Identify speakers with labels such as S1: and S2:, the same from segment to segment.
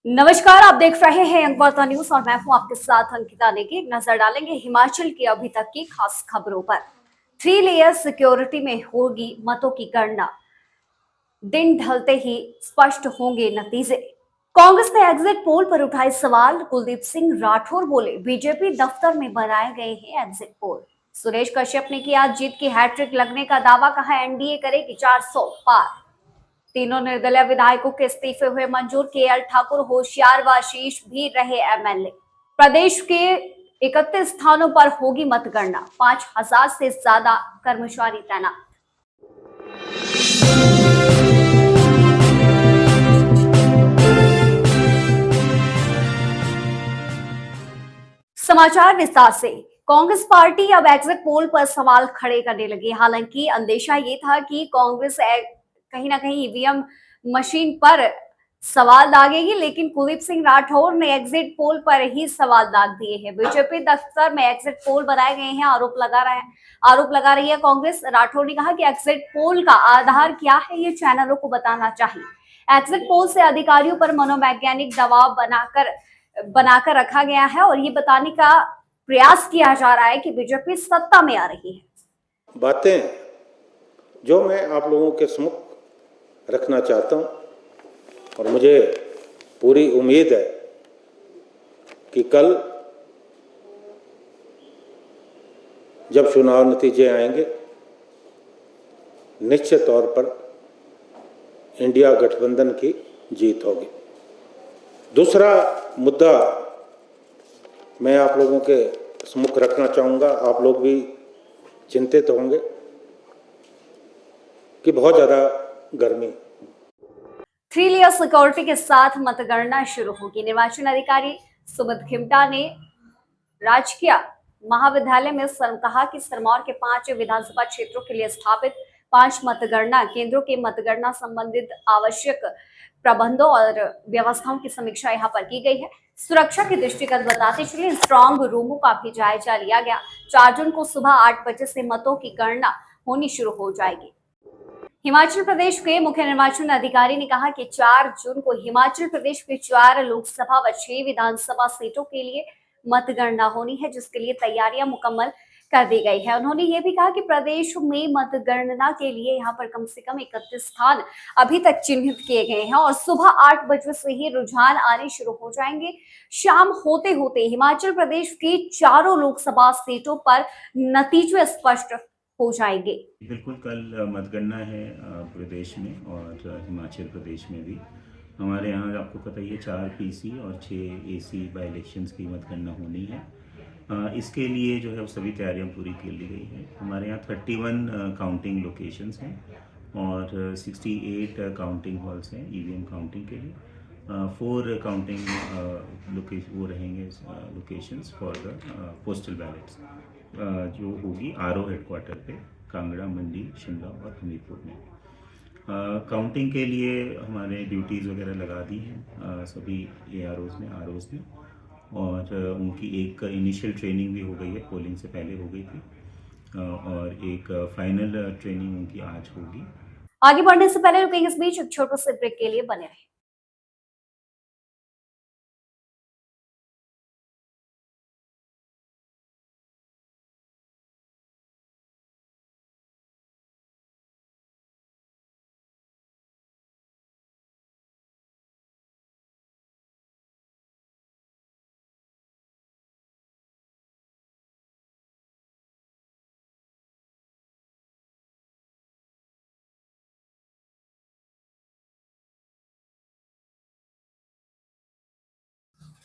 S1: नमस्कार, आप देख रहे हैं अंकवार्ता न्यूज और मैं हूं आपके साथ अंकिता नेगी। एक नजर डालेंगे हिमाचल की अभी तक की खास खबरों पर। 3 लेयर सिक्योरिटी में होगी मतों की गणना, दिन ढलते ही स्पष्ट होंगे नतीजे। कांग्रेस ने एग्जिट पोल पर उठाए सवाल, कुलदीप सिंह राठौर बोले बीजेपी दफ्तर में बनाए गए हैं एग्जिट पोल। सुरेश कश्यप ने किया जीत की हैट्रिक लगने का दावा, कहा एनडीए करेगी 400 पार। तीनों निर्दलीय विधायकों के इस्तीफे हुए मंजूर, केएल ठाकुर, होशियार व आशीष भी रहे एमएलए। प्रदेश के 31 स्थानों पर होगी मतगणना, 5000 से ज्यादा कर्मचारी तैनात। समाचार विस्तार से। कांग्रेस पार्टी अब एग्जिट पोल पर सवाल खड़े करने लगी। हालांकि अंदेशा ये था कि कांग्रेस कहीं ना कहीं ईवीएम मशीन पर सवाल दागेगी, लेकिन कुलदीप सिंह राठौर ने एग्जिट पोल पर ही सवाल दाग दिए हैं। बीजेपी दफ्तर में एग्जिट पोल बनाए गए हैं, आरोप लगा रही है कांग्रेस। राठौर ने कहा कि एग्जिट पोल का आधार क्या है, ये चैनलों को बताना चाहिए। एग्जिट पोल से अधिकारियों पर मनोवैज्ञानिक दबाव बनाकर रखा गया है और ये बताने का प्रयास किया जा रहा है कि बीजेपी सत्ता में आ रही है।
S2: बातें जो मैं आप लोगों के सम्मुख रखना चाहता हूं और मुझे पूरी उम्मीद है कि कल जब चुनाव नतीजे आएंगे, निश्चित तौर पर इंडिया गठबंधन की जीत होगी। दूसरा मुद्दा मैं आप लोगों के सम्मुख रखना चाहूँगा, आप लोग भी चिंतित होंगे कि बहुत ज़्यादा गर्मी।
S1: 3 लेयर सिक्योरिटी के साथ मतगणना शुरू होगी। निर्वाचन अधिकारी सुमित खिमटा ने राजकीय महाविद्यालय में कहा कि सिरमौर के 5 विधानसभा क्षेत्रों के लिए स्थापित 5 मतगणना केंद्रों के मतगणना संबंधित आवश्यक प्रबंधों और व्यवस्थाओं की समीक्षा यहाँ पर की गई है। सुरक्षा के दृष्टिगत बताते चलिए, स्ट्रांग रूमों का भी जायजा लिया गया। 4 जून को सुबह 8 बजे से मतों की गणना होनी शुरू हो जाएगी। हिमाचल प्रदेश के मुख्य निर्वाचन अधिकारी ने कहा कि 4 जून को हिमाचल प्रदेश के 4 लोकसभा व 6 विधानसभा सीटों के लिए मतगणना होनी है, जिसके लिए तैयारियां मुकम्मल कर दी गई है। उन्होंने ये भी कहा कि प्रदेश में मतगणना के लिए यहाँ पर कम से कम 31 स्थान अभी तक चिन्हित किए गए हैं और सुबह 8 बजे से ही रुझान आने शुरू हो जाएंगे। शाम होते होते हिमाचल प्रदेश की 4 लोकसभा सीटों पर नतीजे स्पष्ट हो जाएंगे।
S3: बिल्कुल, कल मतगणना है पूरे देश में और हिमाचल प्रदेश में भी। हमारे यहाँ आपको पता ही है 4 पीसी और 6 एसी बाई इलेक्शंस की मतगणना होनी है। इसके लिए जो है वो सभी तैयारियां पूरी कर ली गई हैं। हमारे यहाँ 31 काउंटिंग लोकेशंस हैं और 68 काउंटिंग हॉल्स हैं ईवीएम काउंटिंग के लिए। 4 काउंटिंग वो रहेंगे locations for the postal ballets जो होगी आरओ हेडक्वार्टर पे कांगड़ा, मंडी, शिमला और हमीरपुर में। काउंटिंग के लिए हमारे ड्यूटीज़ वगैरह लगा दी हैं सभी AROs ने और उनकी एक इनिशियल ट्रेनिंग भी हो गई है, पोलिंग से पहले हो गई थी और एक फाइनल ट्रेनिंग उनकी आज होगी।
S1: आगे बढ़ने से पहले रुकेंगे इस बीच एक छोटे से ब्रेक के लिए बने रहें।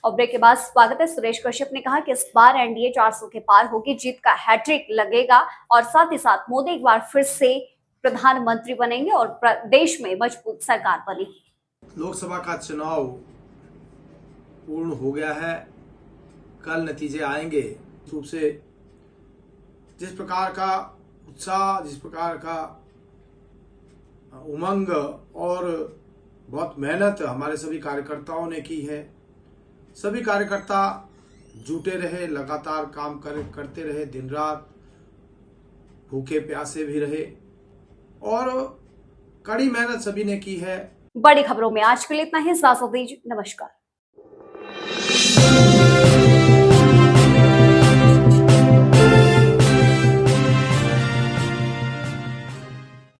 S1: और ब्रेक के बाद स्वागत है। सुरेश कश्यप ने कहा कि इस बार एनडीए 400 के पार होगी, जीत का हैट्रिक लगेगा और साथ ही साथ मोदी एक बार फिर से प्रधानमंत्री बनेंगे और देश में मजबूत सरकार बनेगी।
S4: लोकसभा का चुनाव पूर्ण हो गया है, कल नतीजे आएंगे। रूप से जिस प्रकार का उत्साह, जिस प्रकार का उमंग और बहुत मेहनत हमारे सभी कार्यकर्ताओं ने की है, सभी कार्यकर्ता जुटे रहे, लगातार काम करते रहे, दिन रात भूखे प्यासे भी रहे और कड़ी मेहनत सभी ने की है।
S1: बड़ी खबरों में आज के लिए इतना ही। इजाजत दीजिए, नमस्कार। है।